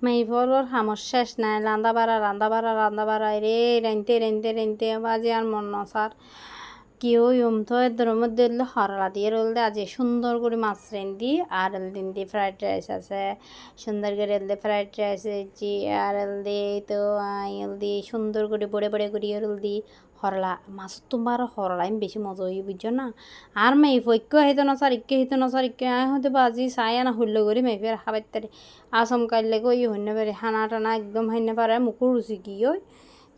মেইফলর হামর শেষ নাই রান্দা বাড়া রে রেনতে বাজে আর মন নসার কি ওই তো এদের মধ্যে হরলা দিয়ে রোল দে আজ সুন্দর করে মাছ রেন্দি আর এল দিন দিয়ে ফ্রাইড রাইস আছে সুন্দর করে এল দিয়ে ফ্রাইড রাইস হয়েছি আর এল দিয়ে তো এল দিয়ে সুন্দর করে বড়ে করে রোল দি হরলা মাছ তোমার হরলা আমি বেশি মজা হই বুঝছো না আর মেয়ে ফৈক্য হইতো না স্যার ইকে আয় হতে বাজি চাই না হইল করি মেয়ে ফের খাবার তারি আসম কাইলে কই হইনে পারে হানা টানা একদম হইনে পারে মুখুর রুচি কি ওই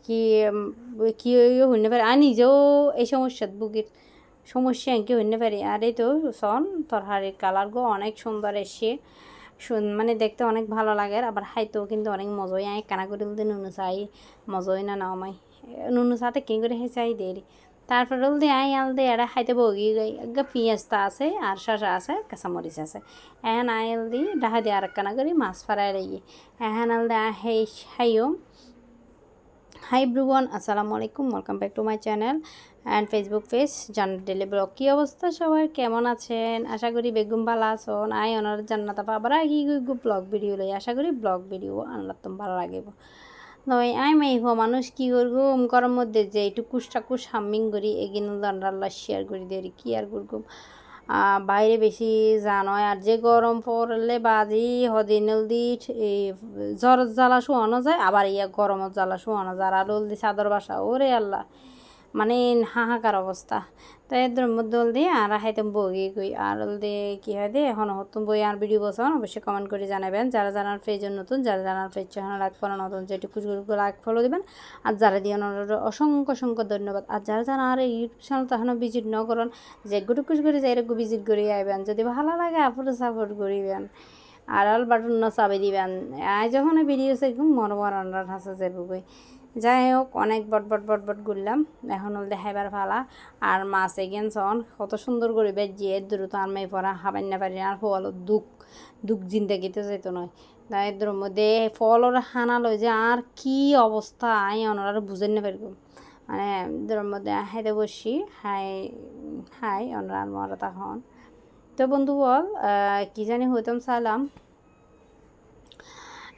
কি কি হইনে পারে আর নিজেও এই সমস্যার বুকির সমস্যা কি হইনে পারে আর এই তো সন তরহারির কালার গো অনেক সুন্দর এসে মানে দেখতে অনেক ভালো লাগে আবার খাইতেও কিন্তু অনেক মজাই আয় কানা করে বলতে নুনু চাই মজাই না আমায় নুনু সাথে কি করে চাই দেরি তারপরে দিয়ে আল দিয়ে এরা খাইতে বগি গই পেঁয়াজটা আছে আর শসা আছে কাঁচামরিচ আছে এখন আইল দি ডাহা দিয়ে আর কানা করি মাছ ফ্রাই রেগে এখন আল দিয়ে হাইও হাই ব্রুবন আসসালামু আলাইকুম welcome back to my channel and Facebook page জান্নাত ডেলি ব্লগ কী অবস্থা সবাই কেমন আছেন আশা করি বেগুম ভালো আছেন আই ওনার জান্নাত আবার আগে ব্লগ ভিডিও লই আশা করি ব্লগ ভিডিও আনলাম তো ভালো লাগিব নয় আই মাইভ মানুষ কী করবো গরম মধ্যে যে একটু কুস হামিং করি এগিন আল্লাহ শেয়ার করি দেরি কি আর করবো বাইরে বেশি জানয় আর যে গরম পড়লে বাজি হদিনল দি জ্বর জ্বালা শোয়ানো যায় আবার গরমত জ্বালা শোয়ানো যায় আর দি চাদর বাসা ওরে আল্লাহ মানে হাহাকার অবস্থা তো এদের মধ্যে দিয়ে আর হাইতে বগি গই আর দিয়ে কী হয় দে এখন হতুন বই আর ভিডিও বসান অবশ্যই কমেন্ট করে জানাবেন যারা জানার পেজের নতুন যারা জানার পেজ লাইক করা নতুন যেটুকু লাইক ফলো দেবেন আর যারা দিয়ে অসংখ্য ধন্যবাদ আর যারা আর এই ইউটিউব চ্যানেল তখন ভিজিট ন করেন যে গুটুকুস করে যাই এরকম ভিজিট করে আইবেন যদি ভালো লাগে আপনারা সাপোর্ট করিবেন আর অল বাটন না চাবি দিবেন যখন ভিডিও সেরকম মরমর রান্নার হাসা যাবো যাই হোক অনেক বট ঘুরলাম এখন হল দেখাইবার ফালা আর মাছ এগেন সন কত সুন্দর করে বেজিয়ে দ্রুত আর মেয়ে পড়া হাবাই না পারি আর হলো দুঃখ জিন্দাগিতে যেত নয় তাই এদের মধ্যে ফলর হানা লই যে আর কি অবস্থা আই ওনারা বুঝেন না পারব মানে এদের মধ্যে হাইতে বসি হাই ওনারা মরা তখন তো বন্ধু বল কি জানি হইতাম চাইলাম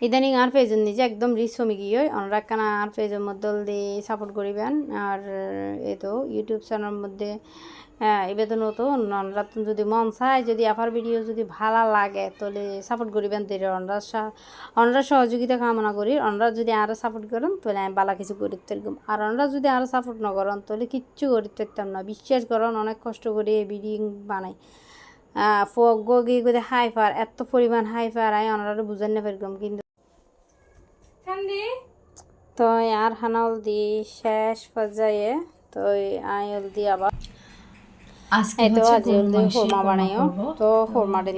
ইদানিং আর পেজের নিজে একদম রিচ কমে গিয়ে অনরা কানা আর পেজের মধ্যে দিয়ে সাপোর্ট করিবেন আর এই তো ইউটিউব চ্যানেলের মধ্যে এবার তো নতুন অনরা যদি মন চায় যদি আপার ভিডিও যদি ভালো লাগে তাহলে সাপোর্ট করিবেন তাহলে অনরা সহযোগিতা কামনা করি অনরা যদি আরও সাপোর্ট করেন তাহলে আমি ভালো কিছু করি এরকম আর অনরা যদি আরও সাপোর্ট না করেন তাহলে কিচ্ছু করি পারতাম না বিশ্বাস করেন অনেক কষ্ট করে এই ভিডিও বানাই গিয়ে করে হাইফার এত পরিমাণ হাইফার আয় ওনারা বুঝেন না পারতাম কিন্তু তো আর হানাল দি শেষ পর্যায়ে তো আইল দি আবার আজকে তো হচ্ছে আজ খোরমা বানাইও তো খোরমা দিন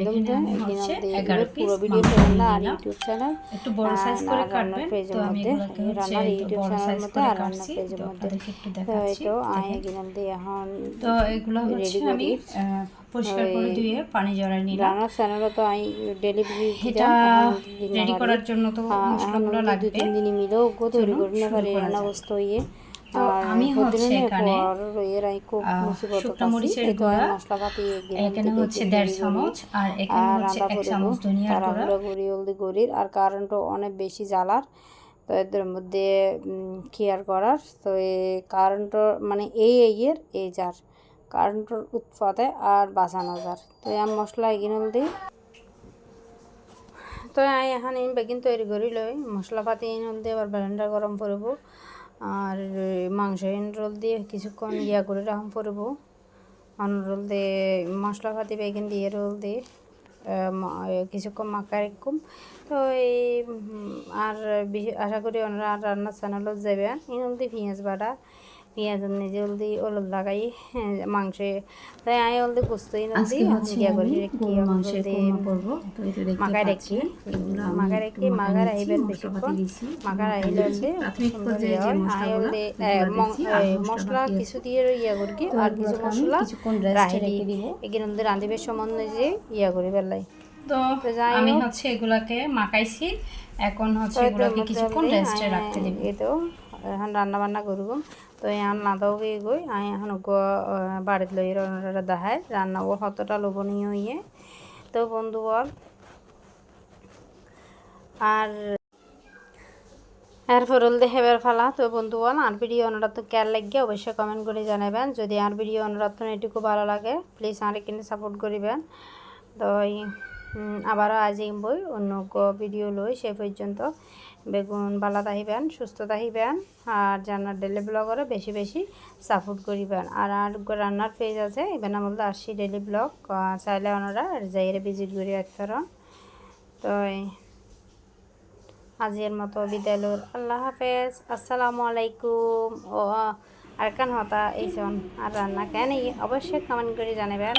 পুরো ভিডিও চ্যানেল আর ইউটিউব চ্যানেল একটু বড় সাইজ করে কাটবেন পেজের মধ্যে রান্নার ইউটিউব চ্যানেলের মধ্যে আর রান্নার পেজের মধ্যে তো এই তো আয় গিনাল দি এখন তো এগুলো হচ্ছে আমি পরিষ্কার করে ধুয়ে পানি ঝরাই নিলাম রান্নার চ্যানেলে তো আমি ডেলি এটা রেডি করার জন্য তো মশলাগুলো লাগবে 2-3 দিন মিলেও তৈরি করে না পারে রান্না অবস্থা হইয়ে তো আমি হচ্ছে এখানে শুকনো মরিচের গুঁড়া এখানে হচ্ছে 1.5 চামচ আর এখানে হচ্ছে 1 চামচ ধনিয়ার গুঁড়ির আর কারেন্টও অনেক বেশি জ্বালার তো এদের মধ্যে কেয়ার করার তো এই কারেন্টর মানে এই যার কারেন্টর উৎপাদে আর বাঁচানো যার তো আমি মশলা এগিয়ে দিই তো আমি এখন বেগিন তৈরি করি লই মশলাপাতি এনে দিয়ে আবার ব্লেন্ডার গরম করব আর মাংস রোল দিয়ে কিছুক্ষণ করে রাখম করব রোল দিয়ে মশলাপাতি বেগিন দিয়ে রোল দিয়ে কিছুক্ষণ মাখা রাখুম তো এই আর আশা করি ওনারা রান্নার চ্যানেলও যাবেন এনে দিয়ে পেঁয়াজ নিজে হলদি ওলদ লাগাই মাংসে তাই আমি হলদি বুঝতেই না মাখায় রাখি মাখায় রাখবেন বেশিক্ষণ মাখায় রাখলে হলদি মশলা কিছু দিয়ে করি আর কিছু মশলা রাখি দিই এগুলো হলদি রাঁধিবের সম্বন্ধে যে করি বেলাই তো আমি হচ্ছে এগুলাকে মাখাইছি এখন হচ্ছে এগুলাকে কিছুক্ষণ রেস্টে রাখতে দেব এই তো এখন রান্না বান্না করব তো এখন নাদাও গিয়ে গই আমি এখন বাড়িতে লই রান্নাটা দেখায় রান্নাও কতটা লোভনীয় হইয়ে তো বন্ধু বল আর এরপর হলদে হেবার ফালা। তো বন্ধুগণ আর ভিডিও অনুরাধ তো কেয়ার লাগিয়ে অবশ্যই কমেন্ট করে জানাবেন। যদি আর ভিডিও অনুরাধ এটুকু ভালো লাগে প্লিজ আর কিন্তু সাপোর্ট করিবেন। তো আবারও আজ বই অন্য ভিডিও লই সে পর্যন্ত বেগুন ভালো থাকিবেন, সুস্থ থাকিবেন। আর জানার ডেলি ব্লগরে বেশি বেশি সাপোর্ট করিবেন। আর রান্নার পেজ আছে এবার বলতে আসছি ডেলি ব্লগ, চাইলে ওনারা যাইরে ভিজিট করি একতরন। তো আজকের মতো বিদায় লর, আল্লাহ হাফেজ, আসসালামু আলাইকুম। ও আর কান হতা এইসন আর রান্না কেন অবশ্যই কমেন্ট করে জানাবেন।